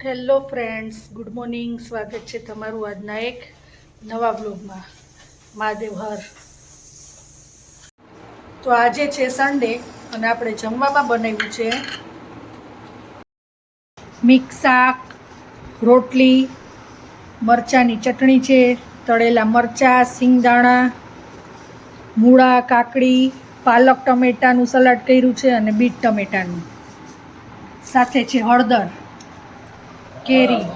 Hello friends, good morning. સ્વાગત છે તમારું આજના એક નવા બ્લોગમાં. મહાદેવ હર. તો આજે છે સન્ડે અને આપણે જમવામાં બનાવ્યું છે મિક્સ શાક, રોટલી, મરચાંની ચટણી છે, તળેલા મરચાં, સિંગદાણા, મૂળા, કાકડી, પાલક ટમેટાનું સલાડ કર્યું છે અને બીટ ટમેટાનું. સાથે છે હળદર, કેરી,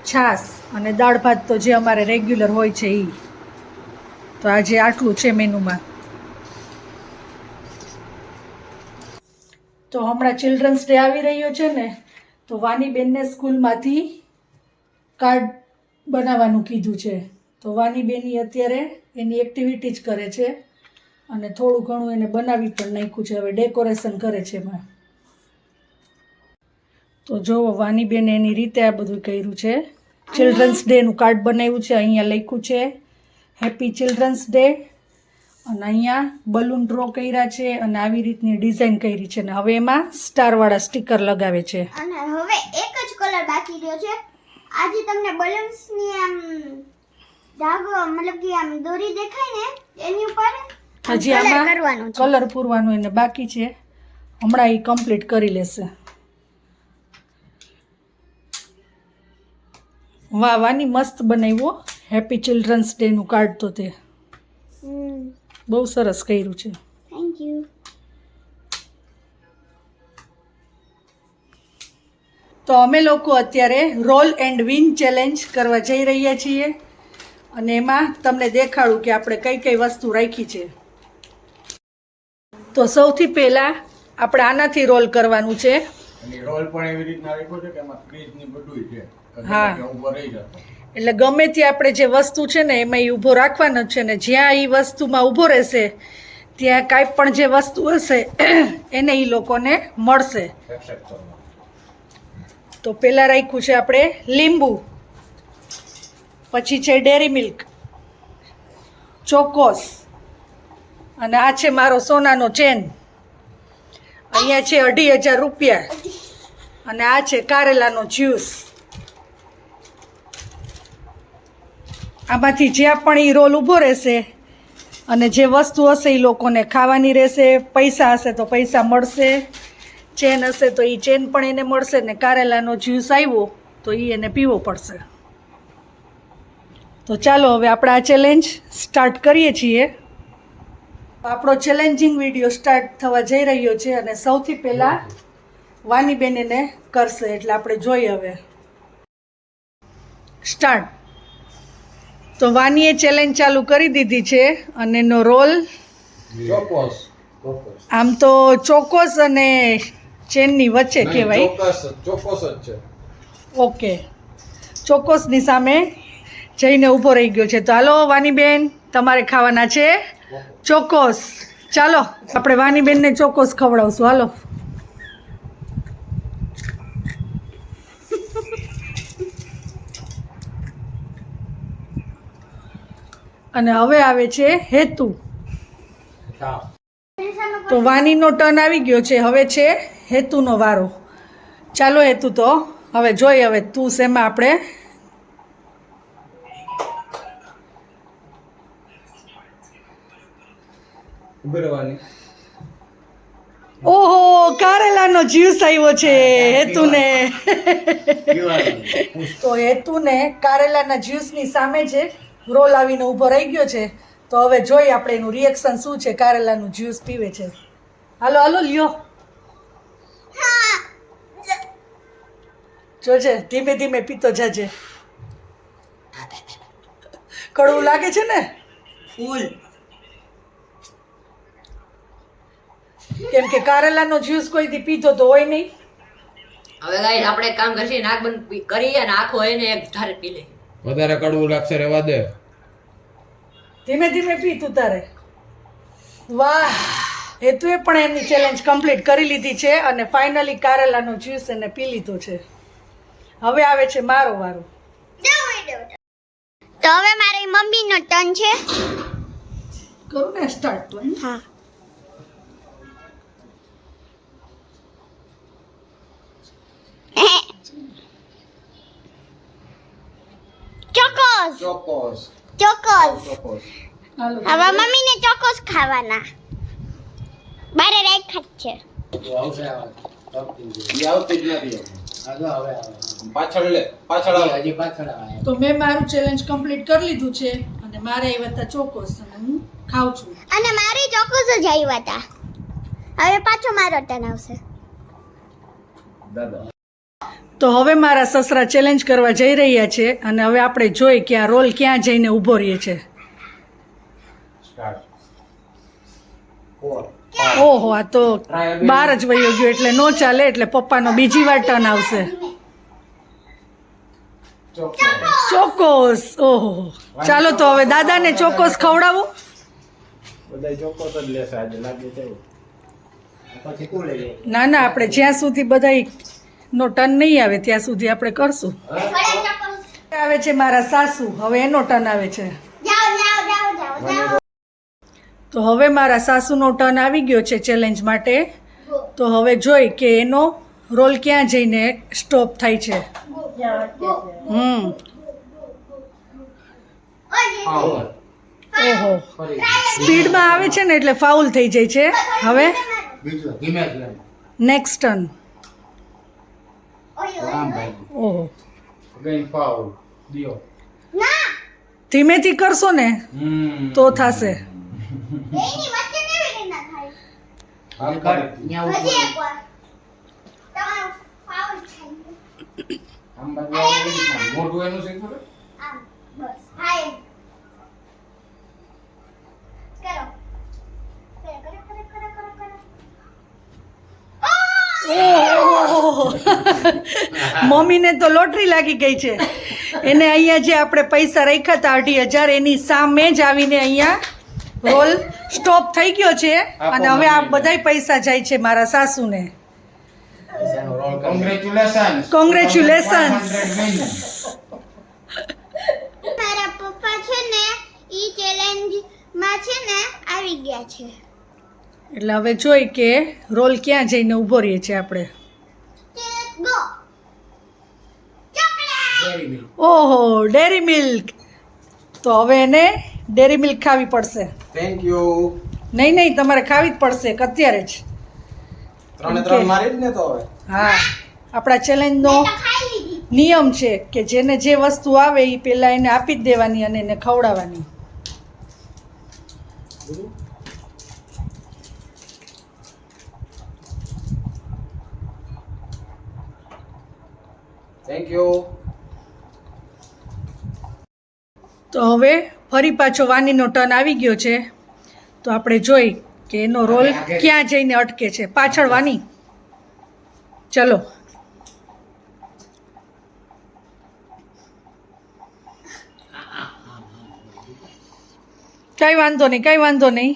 છાશ અને દાળ ભાત તો જે અમારે રેગ્યુલર હોય છે એ. તો આજે આટલું છે મેનુમાં. તો હમણાં ચિલ્ડ્રન્સ ડે આવી રહ્યો છે ને, તો વાનીબેનને સ્કૂલમાંથી કાર્ડ બનાવવાનું કીધું છે. તો વાનીબેની અત્યારે એની એક્ટિવિટી જ કરે છે અને થોડું ઘણું એને બનાવી પણ નાખ્યું છે. હવે ડેકોરેશન કરે છે એમાં. તો જો વાનીબેન એની રીતે આ બધું કર્યું છે. ચિલ્ડ્રન્સ ડેનું કાર્ડ બનાવ્યું છે. અહીંયા લખ્યું છે હેપી ચિલ્ડ્રન્સ ડે અને અહીંયા બલૂન ડ્રો કર્યા છે અને આવી રીતની ડિઝાઇન કરી છે ને હવે એમાં સ્ટારવાળા સ્ટીકર લગાવે છે. અને હવે એક જ કલર બાકી રહ્યો છે. આજે તમને બલૂન્સની આમ ધાગો મતલબ કે આમ દોરી દેખાય ને એની ઉપર હજી આમાં કલર પૂરવાનું એને બાકી છે. હમણાં એ કમ્પ્લીટ કરી લેશે. વાહ વાની મસ્ત બનાવ્યો હેપી ચિલ્ડ્રન્સ ડેનું કાર્ડ. તો તે બહુ સરસ કર્યું છે. Thank you. તો અમે લોકો અત્યારે રોલ એન્ડ વિન ચેલેન્જ કરવા જઈ રહ્યા છીએ અને એમાં તમને દેખાડું કે આપણે કઈ કઈ વસ્તુ રાખી છે. તો સૌથી પહેલા આપણે આનાથી રોલ કરવાનું છે. અને રોલ પણ એવી રીતના રાખ્યો છે કે એમાં ક્રીઝ ની બધું છે. હા, ઉભો રહી જતો એટલે ગમે ત્યાં આપણે જે વસ્તુ છે ને એમાં એ ઊભો રાખવાનો છે ને જ્યાં એ વસ્તુમાં ઊભો રહેશે ત્યાં કાંઈ પણ જે વસ્તુ હશે એને એ લોકોને મળશે. એક્સેપ્ટ કરવાનો. તો પહેલાં રાખ્યું છે આપણે લીંબુ, પછી છે ડેરી મિલ્ક, ચોકોસ અને આ છે મારો સોનાનો ચેન. અહીંયા છે 2,500 રૂપિયા અને આ છે કારેલાનો જ્યુસ. આમાંથી જ્યાં પણ એ રોલ ઊભો રહેશે અને જે વસ્તુ હશે એ લોકોને ખાવાની રહેશે. પૈસા હશે તો પૈસા મળશે, ચેન હશે તો એ ચેન પણ એને મળશે ને કારેલાનો જ્યુસ આવ્યો તો એ એને પીવો પડશે. તો ચાલો હવે આપણે આ ચેલેન્જ સ્ટાર્ટ કરીએ છીએ. આપણો ચેલેન્જિંગ વિડીયો સ્ટાર્ટ થવા જઈ રહ્યો છે અને સૌથી પહેલાં વાનીબેન એને કરશે એટલે આપણે જોઈએ હવે. સ્ટાર્ટ. તો વાનીએ ચેલેન્જ ચાલુ કરી દીધી છે અને એનો રોલ ચોકોસ આમ તો ચોકોસ અને ચેનની વચ્ચે કહેવાય. ચોકોસ જ છે. ઓકે, ચોકોસની સામે જઈને ઊભો રહી ગયો છે. તો હાલો વાનીબેન, તમારે ખાવાના છે ચોકોસ. ચાલો આપણે વાનીબેનને ચોકોસ ખવડાવશું. હાલો. અને હવે આવે છે હેતુ. તો વાનીનો ટર્ન આવી ગયો છે. હવે છે હેતુનો વારો. ચાલો હેતુ, તો હવે જોઈ હવે તું શેમાં આપણે ઉભરવાની. ઓહો, કારેલાનો જ્યુસ આવ્યો છે હેતુને. તો હેતુને કારેલાના જ્યુસની સામે જ રોલ આવીને ઊભો રહી ગયો છે. તો હવે જોઈએ આપણે એનું રિએક્શન શું છે. કારેલાનું જ્યુસ પીવે છે. હાલો હાલો લ્યો. જોજે ધીમે ધીમે પીતો જાજે. કડવું લાગે છે ને? ફૂલ. કેમ કે કારેલાનો જ્યુસ કોઈ દી પીધો તો હોય નહીં. હવે ગાઈસ આપણે એક કામ કરશે, નાક બંધ કરીએ અને આખો એને એક ધારે પી લે. વધારે કડવું લાગશે રહેવા દે. ધીમે ધીમે પી તું તારે. વાહ, હેતુએ પણ એમની ચેલેન્જ કમ્પ્લીટ કરી લીધી છે અને ફાઇનલી કારેલાનો જ્યુસ એને પી લીધો છે. હવે આવે છે મારો વારો. તો હવે મારી મમ્મીનો ટર્ન છે. કરું ને સ્ટાર્ટ તો? હા. ચોકોસ ચોકોસ. હાલો હવે મમ્મીને ચોકોસ ખાવાના. બારે રાખ્યા જ છે. ઈ આવતી જ નથી પાછળ લે પાછળ આવે. તો મેં મારું ચેલેન્જ કમ્પ્લીટ કરી લીધું છે અને મારે આવ્યા હતા ચોકોસ અને હું ખાઉં છું. અને મારી ચોકોસ જ આવ્યા હતા. હવે પાછો મારો ટર્ન આવશે. દાદા તો હવે મારા સસરા ચેલેન્જ કરવા જઈ રહ્યા છે અને હવે આપણે જોઈ કે આ રોલ ક્યાં જઈને ઊભો રહે છે. સ્ટાર્ટ ઓહો આ તો બહાર જ વયો ગયો એટલે નો ચાલે, એટલે પપ્પાનો બીજી વાર ટર્ન આવશે. ચોકોસ. ઓહો ચાલો તો હવે દાદાને ચોકોસ ખવડાવું. બધા ચોકોસ જ લેશે આજે લાગે છે. ના ના આપણે જ્યાં સુધી બધા નો ટર્ન નહીં આવે ત્યાં સુધી આપણે કરશું. આવે છે મારા સાસુ, હવે એનો ટર્ન આવે છે. જાઓ. તો હવે મારા સાસુનો ટર્ન આવી ગયો છે ચેલેન્જ માટે. તો હવે જોઈ કે એનો રોલ ક્યાં જઈને સ્ટોપ થાય છે. ઓહો સ્પીડમાં આવે છે ને એટલે ફાઉલ થઈ જાય છે. હવે નેક્સ્ટ ટર્ન. ઓહો ધીમેથી કરશો ને તો થશે. એની વચ્ચે કેવી રીતના થાય? હજી એકવાર. તમારો ફાઉલ થાય. મોટું એનું છે આમ બસ. હા એમ. કરો. મમ્મીને તો લોટરી લાગી ગઈ છે. એને અહીંયા જે આપણે પૈસા રાખ્યા હતા 2,500 એની સામે જ આવીને અહીંયા રોલ સ્ટોપ થઈ ગયો છે અને હવે આ બધાય પૈસા જાય છે મારા સાસુને. કોંગ્રેચ્યુલેશન્સ. મારા પપ્પા છે ને ઈ ચેલેન્જ માં છે ને આવી ગયા છે. એટલે હવે જોઈ કે રોલ ક્યાં જઈને ઊભો રહીએ છે આપણે. ગો. ચોકલેટ. ઓહો ડેરી મિલ્ક. તો હવે એને ડેરી મિલ્ક ખાવી પડશે. Thank you. નહીં નહીં તમારે ખાવી જ પડશે કે અત્યારે જ. 3 મારી જ ને તો હવે. હા આપણા ચેલેન્જનો તો ખાઈ લીધી. નિયમ છે કે જેને જે વસ્તુ આવે એ પહેલાં એને આપી જ દેવાની અને એને ખવડાવવાની. Thank you. તો હવે ફરી પાછો વાનીનો ટર્ન આવી ગયો છે. તો આપણે જોઈ કે એનો રોલ ક્યાં જઈને અટકે છે. પાછળ વાની. ચલો કઈ વાંધો નહીં, કઈ વાંધો નહીં.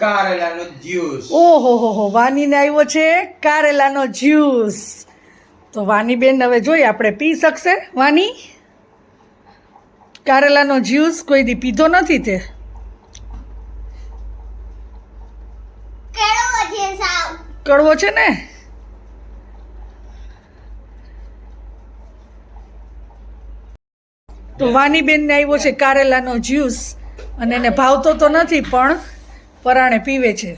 કારેલાનો જ્યુસ. ઓહો હો વાનીને આવ્યો છે કારેલાનો જ્યુસ. તો વાની બેન હવે જોઈ આપણે પી શકશે. વાની કારેલાનો જ્યુસ કોઈ દી પીધો નથી તે. કેળો છે સાવ. કડવો છે ને. તો વાની બેનને આવ્યો છે કારેલાનો જ્યુસ અને એને ભાવતો તો નથી પણ પરાણે પીવે છે.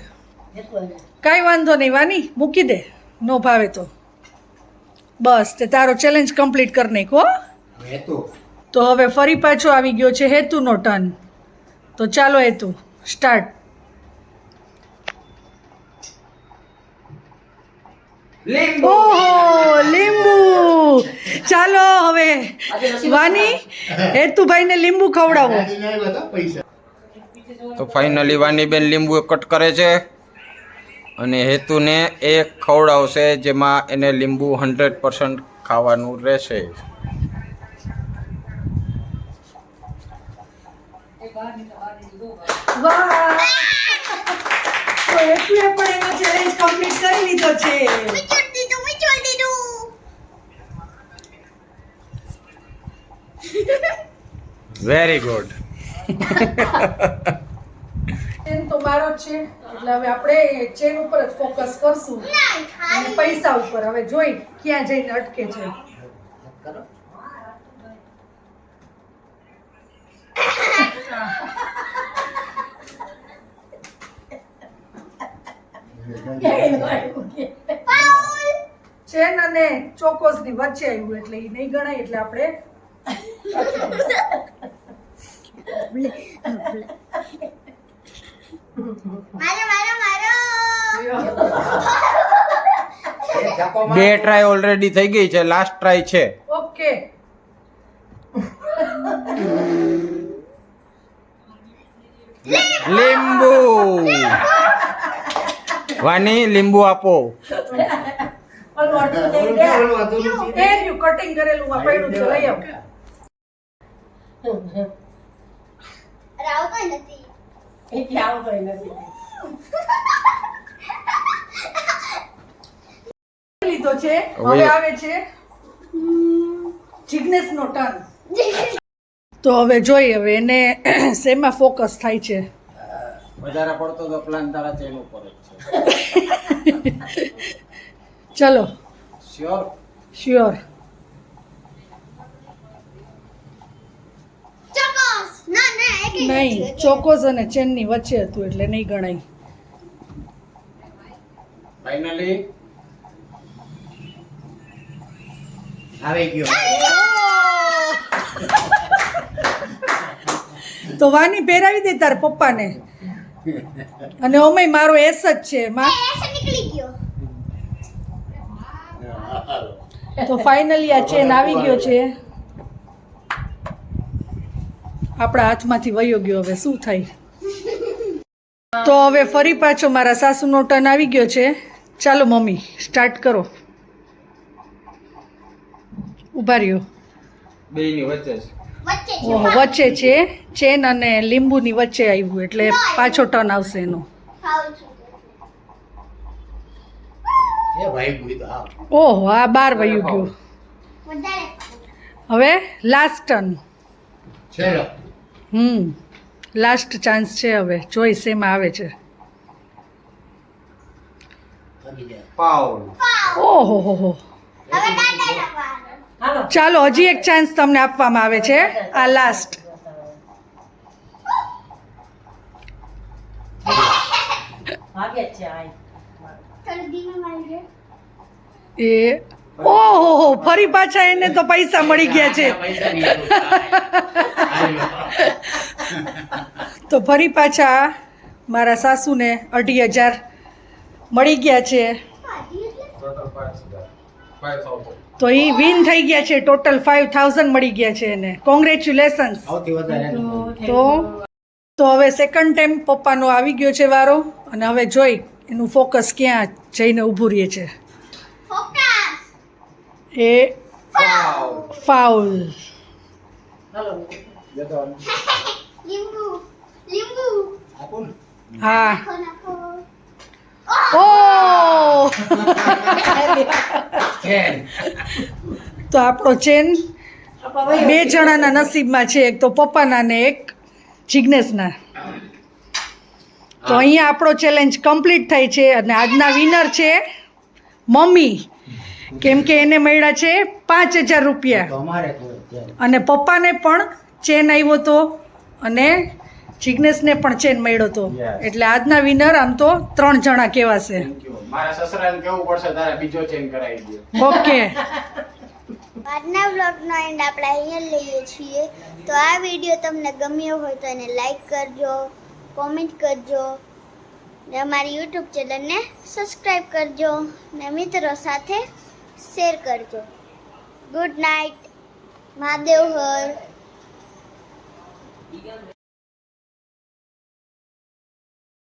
કાંઈ વાંધો નહીં વાની, મૂકી દે નો ભાવે તો. બસ તે તારો ચેલેન્જ કમ્પ્લીટ કરી નાખ્યો. તો હવે ફરી પાછો આવી ગયો છે હેતુનો ટર્ન. તો ચાલો હેતુ સ્ટાર્ટ. ઓહો લીંબુ. ચાલો હવે વાની હેતુભાઈને લીંબુ ખવડાવો. તો ફાઇનલી વાનીબેન લીંબુ કટ કરે છે અને હેતુને એક ખવડાવશે જેમાં એને લીંબુ 100% ખાવાનું રહેશે. વાહ તો હેતુએ પણ એનો ચેલેન્જ કમ્પ્લીટ કરી લીધો છે. મિચોડ દીધું. Very good. ચેન તો મારો જ છે એટલે હવે આપણે ચેન ઉપર જ ફોકસ કરશું અને પૈસા ઉપર. હવે જોઈ ક્યાં જઈને અટકે છે. ચેન અને ચોકોસ ની વચ્ચે આવ્યું એટલે એ નહીં ગણાય એટલે આપણે બે ટ્રાય ઓલરેડી થઈ ગઈ છે, લાસ્ટ ટ્રાય છે. ઓકે લીંબુ. વાની લીંબુ આપો. કટિંગ કરેલું માં પડ્યું છે, લઈ આવ. આવતો નથી. લીધો છે. હવે આવે છે જિગ્નેશ નો ટર્ન. તો હવે જોઈએ હવે એને શેમાં ફોકસ થાય છે. વધારે પડતો તો પ્લાન તારા ચેન ઉપર જ છે. ચલો શ્યોર. શ્યોર. ચોકોસ. ના ના એક નહીં, ચોકોસ અને ચેન ની વચ્ચે હતું એટલે નહીં ગણાય. ફાઇનલી આવી ગયો. તો વાની પહેરાવી દે તાર પપ્પાને. અને ઓમેય મારો એસ જ છે માં. એસે નીકળી ગયો. તો ફાઇનલી આ ચેન આવી ગયો છે આપણા હાથમાંથી વયો ગયો. હવે શું થાય? તો હવે ફરી પાછો મારા સાસુનો ટર્ન આવી ગયો છે. ચાલો મમ્મી સ્ટાર્ટ કરો. ઉભા રહ્યો. બેયની વચ્ચે છે. વચ્ચે છે. ઓહો, વચ્ચે છે ચેન અને લીંબુની વચ્ચે આવ્યું એટલે પાછો ટર્ન આવશે એનો. ફાઉલ છે. એ ભાઈ ગુઈ તો હા. ઓહો, આ બાર વયું ગયું. વધારે હવે લાસ્ટ ટર્ન. ચલો. લાસ્ટ ચાન્સ છે. હવે જોઈ શેમાં આવે છે. પાઉલ. ઓહો હો હો. હવે ટાટા લખવાનું. ચાલો હજી એક ચાન્સ તમને આપવામાં આવે છે. આ લાસ્ટ. થોડું ધીમે મારી દે. એ ઓહો હો, ફરી પાછા એને તો પૈસા મળી ગયા છે. તો ફરી પાછા મારા સાસુને 2,500 મળી ગયા છે. તો એ વિન થઈ ગયા છે. ટોટલ 5,000 મળી ગયા છે એને. કોંગ્રેચ્યુલેશન્સ. તો હવે સેકન્ડ ટાઈમ પપ્પાનો આવી ગયો છે વારો. અને હવે જોઈ એનું ફોકસ ક્યાં જઈને ઊભું રહે છે. ફોકસ. એ ફાઉલ. લીંબુ. લીંબુ. હા. નાખો નાખો. ઓ તો આપણો ચેન બે જણાના નસીબમાં છે. એક તો પપ્પાના ને એક જિગ્નેશના. તો અહીંયા આપણો ચેલેન્જ કમ્પ્લીટ થાય છે. અને આજના વિનર છે મમ્મી, કેમ કે એને મળ્યા છે 5,000 રૂપિયા. અને પપ્પાને પણ ચેન આવ્યો હતો અને જિગ્નેશને પણ ચેન મળ્યો હતો. એટલે આજના વિનર આમ તો 3 જણા કહેવાશે. મારા સસરાને કેવું પડશે તારે બીજો ચેન કરાવી દે. ઓકે. આજના વ્લોગનો એન્ડ આપણે અહીંયા લઈએ છીએ. તો આ વિડીયો તમને ગમ્યો હોય તો એને લાઈક કરજો, કોમેન્ટ કરજો ને અમારી યુટ્યુબ ચેનલને સબસ્ક્રાઈબ કરજો ને મિત્રો સાથે શેર કરજો. Good night. મહાદેવ હર.